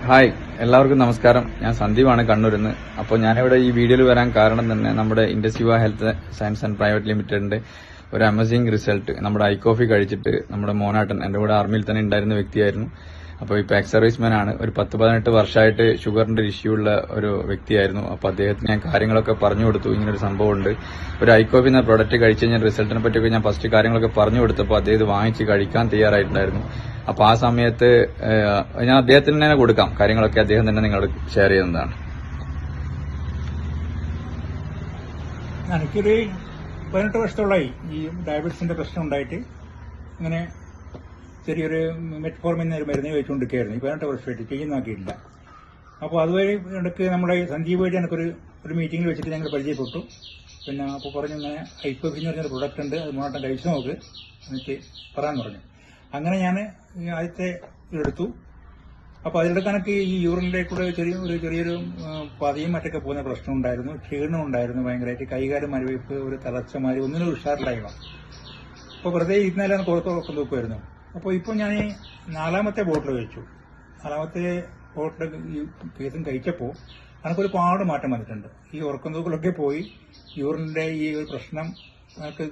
Hi, എല്ലാവർക്കും നമസ്കാരം. ഞാൻ സന്ദീപാണ് കണ്ണൂരിൽ നിന്ന്. അപ്പോൾ ഞാനിവിടെ ഈ വീഡിയോയിൽ വരാൻ കാരണം തന്നെ നമ്മുടെ ഇൻഡസ്യുവ ഹെൽത്ത് സയൻസ് ആൻഡ് പ്രൈവറ്റ് ലിമിറ്റഡിന്റെ ഒരു അമേസിംഗ് റിസൾട്ട് നമ്മുടെ ഐ കോഫി കഴിച്ചിട്ട് നമ്മുടെ മോനാട്ടൻ എന്റെ കൂടെ ആർമിയിൽ തന്നെ ഉണ്ടായിരുന്ന വ്യക്തിയായിരുന്നു. അപ്പോൾ ഇപ്പോൾ എക്സ് സർവീസ്മാൻ ആണ്. ഒരു 10-18 വർഷമായിട്ട് ഷുഗറിന്റെ ഇഷ്യൂ ഉള്ള ഒരു വ്യക്തിയായിരുന്നു. അപ്പോൾ അദ്ദേഹത്തിന് ഞാൻ കാര്യങ്ങളൊക്കെ പറഞ്ഞു കൊടുത്തു. ഇങ്ങനൊരു സംഭവമുണ്ട്, ഒരു ഐ കോഫി എന്ന പ്രൊഡക്റ്റ് കഴിച്ചു കഴിഞ്ഞാൽ റിസൾട്ടിനെ പറ്റിയൊക്കെ ഞാൻ ഫസ്റ്റ് കാര്യങ്ങളൊക്കെ പറഞ്ഞു കൊടുത്തപ്പോൾ അദ്ദേഹം ഇത് വാങ്ങിച്ച് കഴിക്കാൻ തയ്യാറായിട്ടുണ്ടായിരുന്നു. അപ്പൊ ആ സമയത്ത് ഞാൻ അദ്ദേഹത്തിന് തന്നെ കൊടുക്കാം, കാര്യങ്ങളൊക്കെ അദ്ദേഹം തന്നെ നിങ്ങളോട് ഷെയർ ചെയ്യുന്നതാണ്. എനിക്കൊരു 18 വർഷത്തോളമായി ഈ ഡയബറ്റീസിന്റെ പ്രശ്നം ഉണ്ടായിട്ട് ഇങ്ങനെ ചെറിയൊരു മെറ്റ്ഫോർമിൻ ഒരു മരുന്ന് കഴിച്ചുകൊണ്ടിരിക്കുകയായിരുന്നു. 18 വർഷമായിട്ട് ചെയ്യുന്നാക്കിയിട്ടില്ല. അപ്പോൾ അതുവരെ ഇടയ്ക്ക് നമ്മുടെ സഞ്ജീവ് വഴി എനിക്കൊരു മീറ്റിംഗിൽ വെച്ചിട്ട് ഞങ്ങൾ പരിചയപ്പെട്ടു. പിന്നെ അപ്പോൾ പറഞ്ഞു ഇങ്ങനെ ഐക്കോഫി എന്ന് പറഞ്ഞൊരു പ്രൊഡക്റ്റ് ഉണ്ട്, അത് മോട്ടം കഴിച്ചു നോക്ക് എന്നിട്ട് പറയാൻ പറഞ്ഞു. അങ്ങനെ ഞാൻ ആദ്യത്തെ എടുത്തു. അപ്പോൾ അതിൻ്റെ കണക്ക് ഈ യൂറിനിലേക്കൂടെ ചെറിയൊരു പതിയും മറ്റൊക്കെ പോകുന്ന പ്രശ്നം ഉണ്ടായിരുന്നു, ക്ഷീണം ഉണ്ടായിരുന്നു ഭയങ്കരമായിട്ട്, കൈകാലും മരവിപ്പ്, ഒരു തളർച്ചമാരി, ഒന്നിനും ഉഷാറില്ലായ്മ. അപ്പോൾ വെറുതെ ഇരുന്നാലും പുറത്ത് നോക്കുമായിരുന്നു. അപ്പോൾ ഇപ്പോൾ ഞാൻ 4ാമത്തെ ബോട്ടിൽ കഴിച്ചു. 4ാമത്തെ ബോട്ടിൽ ഈ കേസും കഴിച്ചപ്പോൾ എനിക്കൊരു പാട് മാറ്റം വന്നിട്ടുണ്ട്. ഈ ഉറക്കം തൂക്കലൊക്കെ പോയി, യൂറിൻ്റെ ഈ ഒരു പ്രശ്നം എനിക്ക്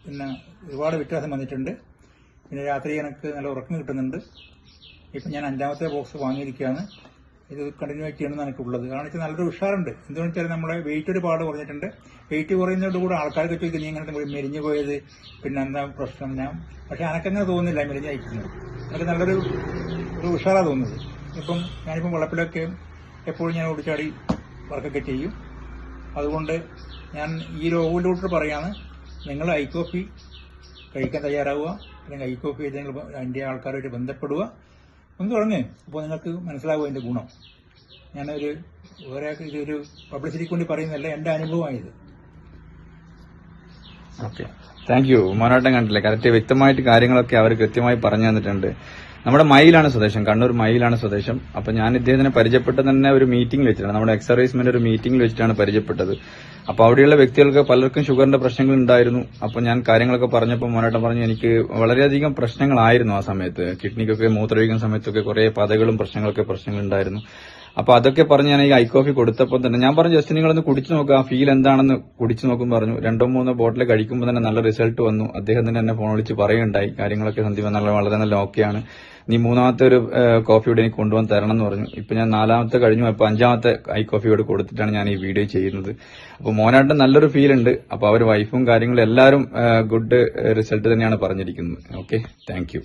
പിന്നെ ഒരുപാട് വ്യത്യാസം വന്നിട്ടുണ്ട്. പിന്നെ രാത്രി എനിക്ക് നല്ല ഉറക്കം കിട്ടുന്നുണ്ട്. ഇപ്പം ഞാൻ 5ാമത്തെ ബോക്സ് വാങ്ങിയിരിക്കുകയാണ്. ഇത് കണ്ടിന്യൂ ചെയ്യണമെന്ന് എനിക്കുള്ളത്. കാരണം വെച്ചാൽ നല്ലൊരു ഉഷാറുണ്ട്. എന്തുകൊണ്ടെന്ന് വെച്ചാൽ നമ്മുടെ വെയിറ്റ് ഒരുപാട് കുറഞ്ഞിട്ടുണ്ട്. വെയിറ്റ് കുറയുന്നതോടുകൂടെ ആൾക്കാർക്ക് ചോദിക്കും നീ ഇങ്ങനെ മെലിഞ്ഞു പോയത്, പിന്നെ എന്താ പ്രശ്നം. പക്ഷെ എനിക്കങ്ങനെ തോന്നുന്നില്ല മെലിഞ്ഞയക്കുന്നത്. എനിക്ക് നല്ലൊരു ഉഷാറാണ് തോന്നുന്നത്. ഞാനിപ്പം വെള്ളപ്പിലൊക്കെ എപ്പോഴും ഞാൻ ഓടിച്ചാടി വർക്കൊക്കെ ചെയ്യും. അതുകൊണ്ട് ഞാൻ ഈ ലോകത്തിലോട്ട് പറയാണ്, നിങ്ങൾ ഐ കോഫി കഴിക്കാൻ തയ്യാറാവുക, അല്ലെങ്കിൽ ഐ കോഫി ഏതെങ്കിലും അതിൻ്റെ ആൾക്കാരുമായിട്ട് ബന്ധപ്പെടുക, ഒന്ന് തുടങ്ങ്. അപ്പോൾ നിങ്ങൾക്ക് മനസ്സിലാവും അതിന്റെ ഗുണം. ഇതൊരു പബ്ലിസിറ്റിക്ക് വേണ്ടി പറയുന്നതല്ല, എന്റെ അനുഭവമായത്. Okay, thank you. മോനാട്ടം കണ്ടില്ലേ, കറക്റ്റ് വ്യക്തമായിട്ട് കാര്യങ്ങളൊക്കെ അവർ കൃത്യമായി പറഞ്ഞു തന്നിട്ടുണ്ട്. നമ്മുടെ മയിലാണ് സ്വദേശം, കണ്ണൂർ മയിലാണ് സ്വദേശം. അപ്പൊ ഞാൻ ഇദ്ദേഹത്തിനെ പരിചയപ്പെട്ടത് തന്നെ ഒരു മീറ്റിംഗിൽ വെച്ചിട്ടാണ്, നമ്മുടെ എക്സ് സർവീസ്മെന്റ് ഒരു മീറ്റിംഗിൽ വെച്ചിട്ടാണ് പരിചയപ്പെട്ടത്. അപ്പൊ അവിടെയുള്ള വ്യക്തികൾക്ക് പലർക്കും ഷുഗറിന്റെ പ്രശ്നങ്ങൾ ഉണ്ടായിരുന്നു. അപ്പൊ ഞാൻ കാര്യങ്ങളൊക്കെ പറഞ്ഞപ്പോൾ മോനാട്ടം പറഞ്ഞു എനിക്ക് വളരെയധികം പ്രശ്നങ്ങളായിരുന്നു ആ സമയത്ത്. കിഡ്നിക്കൊക്കെ മൂത്രമൊഴിക്കുന്ന സമയത്തൊക്കെ കുറെ പതകളും പ്രശ്നങ്ങൾ ഉണ്ടായിരുന്നു. അപ്പൊ അതൊക്കെ പറഞ്ഞ് ഞാൻ ഈ ഐ കോഫി കൊടുത്തപ്പോൾ തന്നെ ഞാൻ പറഞ്ഞു ജസ്റ്റ് നിങ്ങളൊന്ന് കുടിച്ചു നോക്കുക, ആ ഫീൽ എന്താണെന്ന് കുടിച്ചു നോക്കും പറഞ്ഞു. 2-3 ബോട്ടിൽ കഴിക്കുമ്പോൾ തന്നെ നല്ല റിസൾട്ട് വന്നു. അദ്ദേഹം തന്നെ എന്നെ ഫോൺ വിളിച്ച് പറയുകയുണ്ടായി കാര്യങ്ങളൊക്കെ സന്ദീപ് വളരെ നല്ല ഓക്കെയാണ്, നീ 3ാമത്തെ ഒരു കോഫിയോട് എനിക്ക് കൊണ്ടുവന്ന് തരണം എന്ന് പറഞ്ഞു. ഇപ്പൊ ഞാൻ 4ാമത്തെ കഴിഞ്ഞു, ഇപ്പൊ 5ാമത്തെ ഐ കോഫിയോട് കൊടുത്തിട്ടാണ് ഞാൻ ഈ വീഡിയോ ചെയ്യുന്നത്. അപ്പൊ മോനായിട്ട് നല്ലൊരു ഫീൽ ഉണ്ട്. അപ്പൊ അവർ വൈഫും കാര്യങ്ങളും എല്ലാവരും ഗുഡ് റിസൾട്ട് തന്നെയാണ് പറഞ്ഞിരിക്കുന്നത്. Okay, thank U.